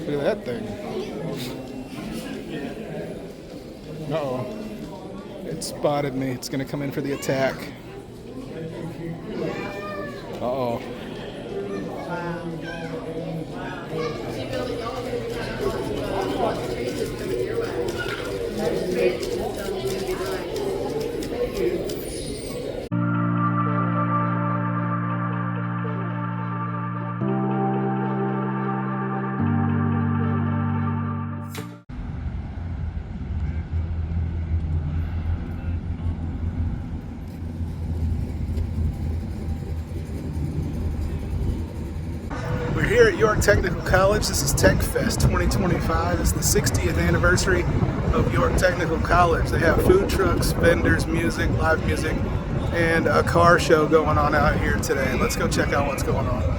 Look at that thing. Uh-oh. It spotted me. It's going to come in for the attack. Uh-oh. We're here at York Technical College. This is Tech Fest 2025. It's the 60th anniversary of York Technical College. They have food trucks, vendors, music, live music, and a car show going on out here today. Let's go check out what's going on.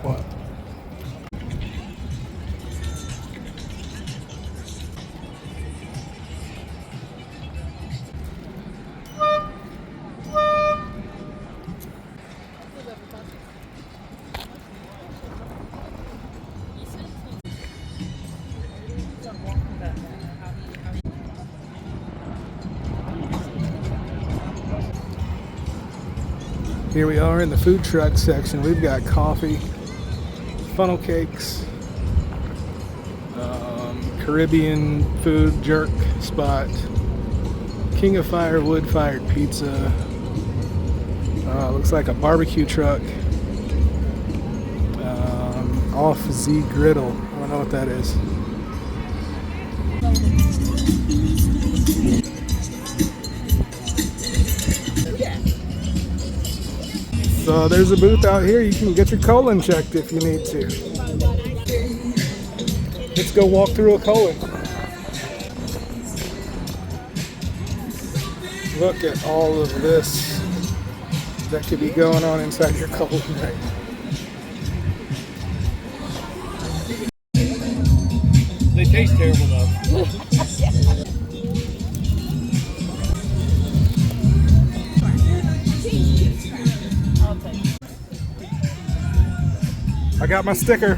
What? Here we are in the food truck section. We've got coffee, funnel cakes, Caribbean food jerk spot. King of Fire wood-fired pizza. Looks like a barbecue truck. Off Z Griddle. I don't know what that is. So there's a booth out here. You can get your colon checked if you need to. Let's go walk through a colon. Look at all of this that could be going on inside your colon right now. They taste terrible though. I got my sticker.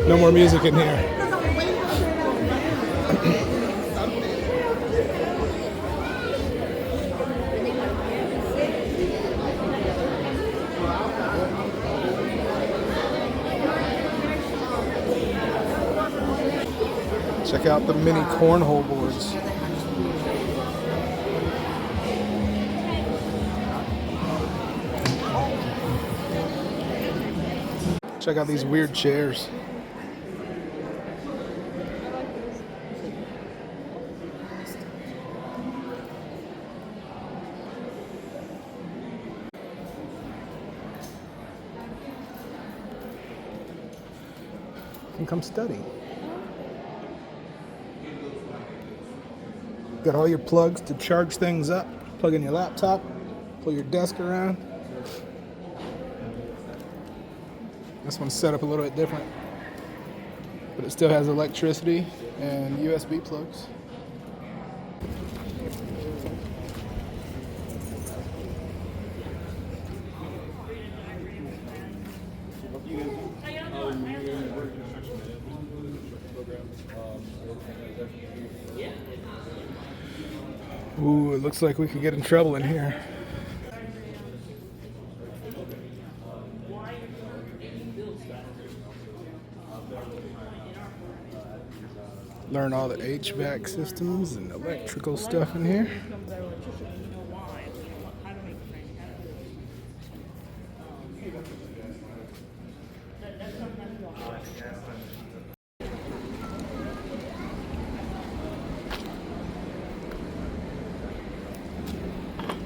No more music in here. Check out the mini cornhole boards. Check out these weird chairs. And come study. Got all your plugs to charge things up. Plug in your laptop, pull your desk around. This one's set up a little bit different, but it still has electricity and USB plugs. Ooh, it looks like we could get in trouble in here. Learn all the HVAC systems and electrical stuff in here.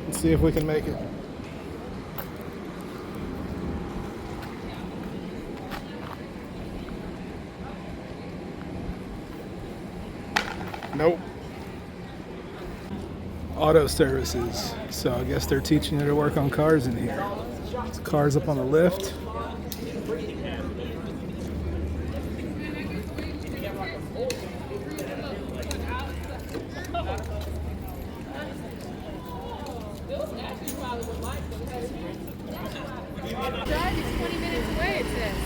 Let's see if we can make it. Nope. Auto services. So I guess they're teaching you to work on cars in here. It's cars up on the lift. Drive is 20 minutes away, it says.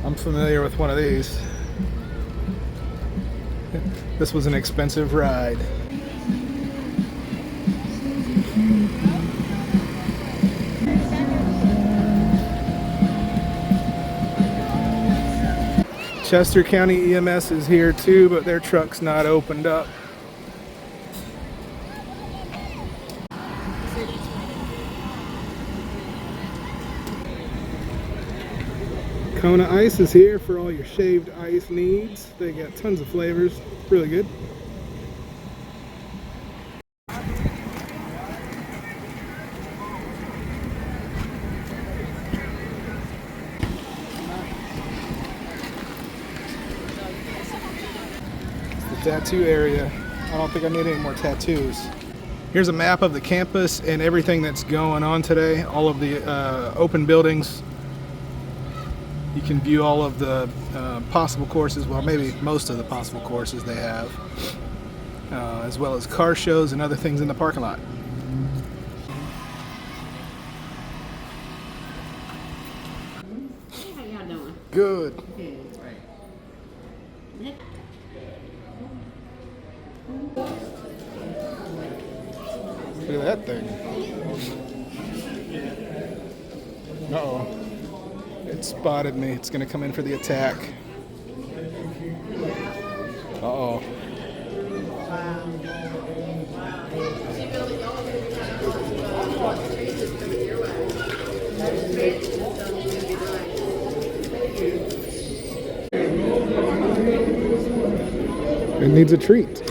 I'm familiar with one of these. This was an expensive ride. Chester County EMS is here too, but their truck's not opened up. Kona Ice is here for all your shaved ice needs. They got tons of flavors, really good. It's the tattoo area. I don't think I need any more tattoos. Here's a map of the campus and everything that's going on today. All of the open buildings. You can view all of the possible courses, well, maybe most of the possible courses they have, as well as car shows and other things in the parking lot. Hey, how y'all doing? Good. Good. Right. Look at that thing. Uh-oh. It spotted me. It's gonna come in for the attack. Uh-oh. It needs a treat.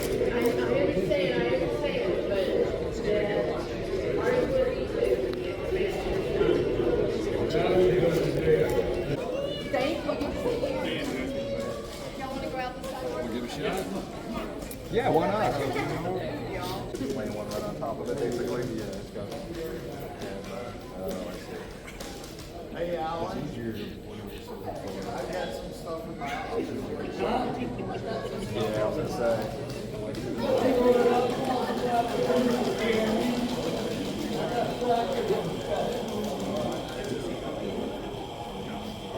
Yeah, why not? Laying one right on top of it, basically. Yeah, it's got. Hey, Alan. It's easier when I've got some stuff in my house. Yeah, I was gonna say.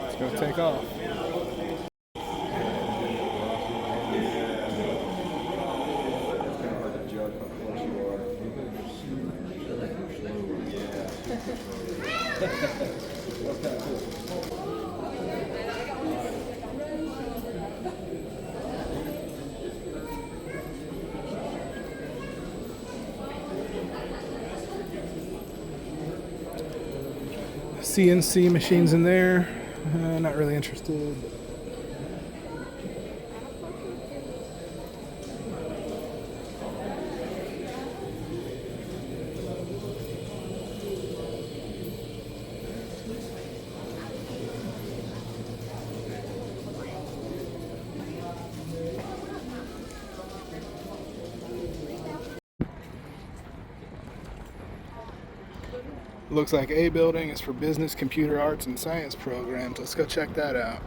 It's gonna take off. CNC machines in there. Not really interested. Looks like A building is for business, computer arts, and science programs. Let's go check that out.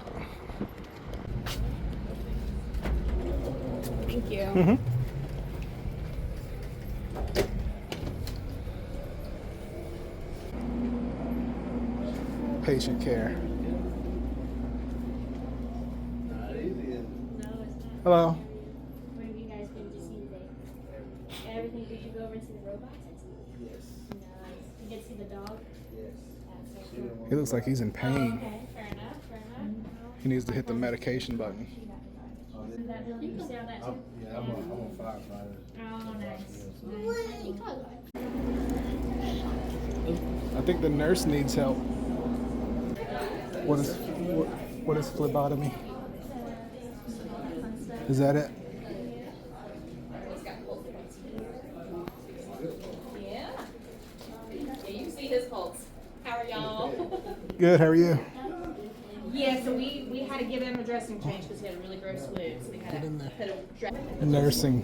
Thank you. Patient care. Hello. Where have you guys been to see today? Everything? Did you go over to the robots? Yes. Nice. You get to see the dog? Yes. That's so cool. He looks like he's in Oh, pain. okay. Fair enough. Fair enough. He needs to hit the medication button. In that building, you stay on that too? Yeah, I'm a firefighter. Oh, nice. I think the nurse needs help. What is phlebotomy? Is that it? Yeah. Yeah, you see his pulse. How are y'all? Good. How are you? Yeah, so we had to give him a dressing change because he had a really gross wound. So we had to put a dress. Nursing.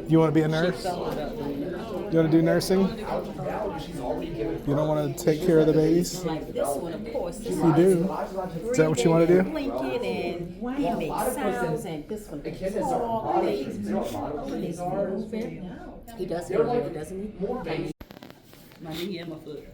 You want to be a nurse? You want to do nursing? You don't want to take care of the babies? Like this one, of course. This You do. Is that what you want to do? Blinking and he makes sounds, and this one can talk. He's moving. He does it, doesn't he? My knee and my foot.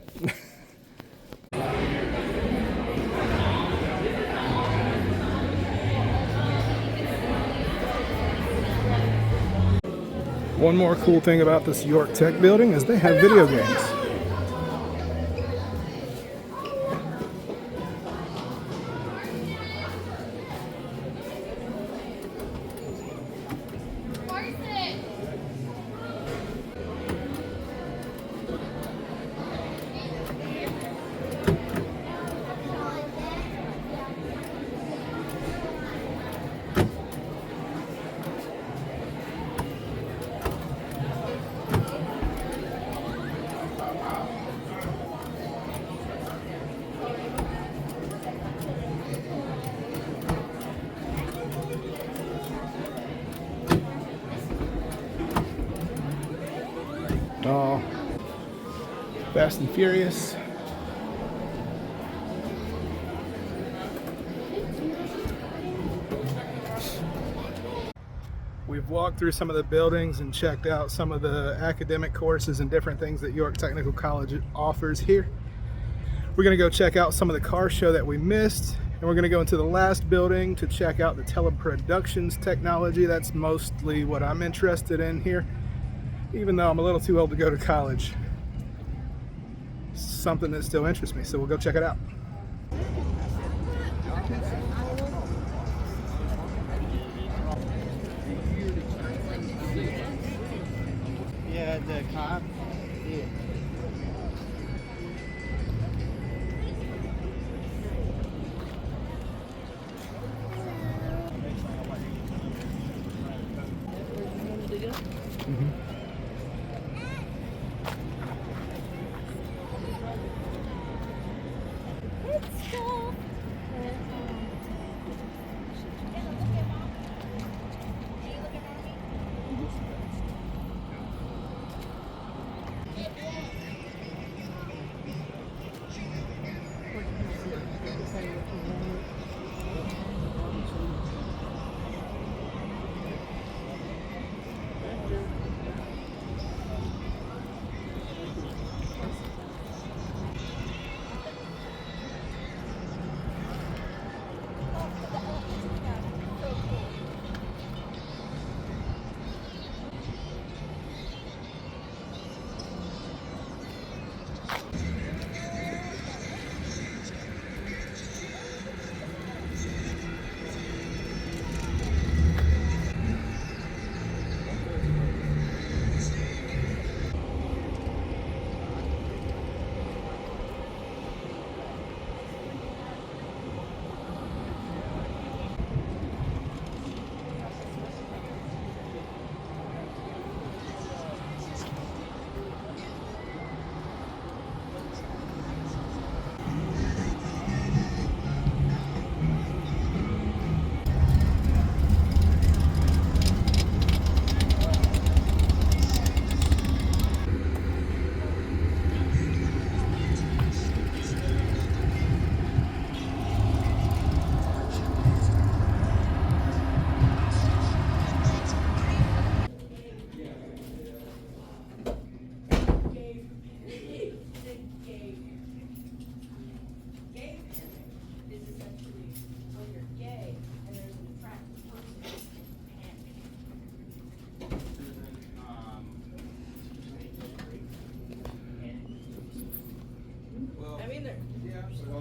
One more cool thing about this York Tech building is they have video games. Oh, Fast and Furious. We've walked through some of the buildings and checked out some of the academic courses and different things that York Technical College offers here. We're gonna go check out some of the car show that we missed, and And we're going to go into the last building to check out the Teleproductions technology. That's mostly what I'm interested in here, even though I'm a little too old to go to college. Something that still interests me, so we'll go check it out. Yeah, the cop. Yeah. Let's go.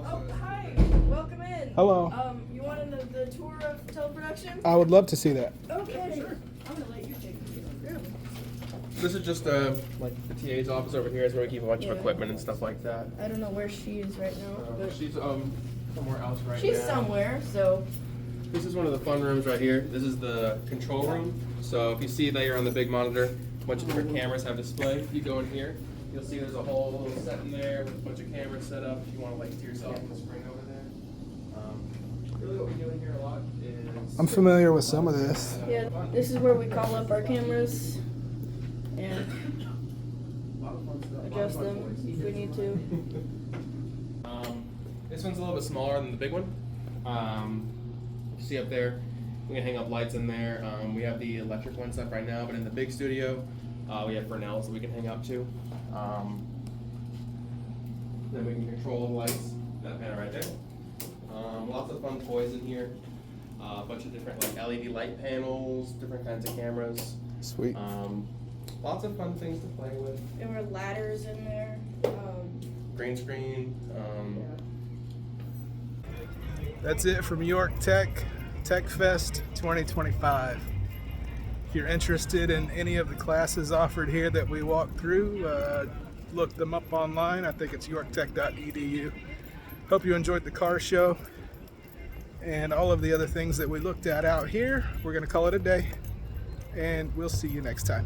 Oh, hi. Welcome in. Hello. You wanted the tour of Teleproductions? I would love to see that. Okay. Sure. I'm gonna let you take it. This is just like the TA's office over here is where we keep a bunch of equipment and stuff like that. I don't know where she is right now, but She's somewhere else right now. she's somewhere. So This is one of the fun rooms right here. This is the control room. So if you see that you're on the big monitor, a bunch of different cameras have display. You go in here, you'll see there's a whole little set in there with a bunch of cameras set up. If you want to like to yourself on the screen over there. Really what we do in here a lot is... I'm familiar with some of this. yeah, this is where we call up our cameras and adjust them if we need to. This one's a little bit smaller than the big one. You see up there, we can hang up lights in there. We have the electric one stuff right now, but in the big studio, we have Fresnels that we can hang up to. Then we can control the lights, that panel right there. Lots of fun toys in here. A bunch of different like LED light panels, different kinds of cameras. Sweet. Lots of fun things to play with. There were ladders in there. Green screen. That's it from York Tech, Tech Fest 2025. If you're interested in any of the classes offered here that we walked through, look them up online. I think it's yorktech.edu. Hope you enjoyed the car show and all of the other things that we looked at out here. We're going to call it a day, and we'll see you next time.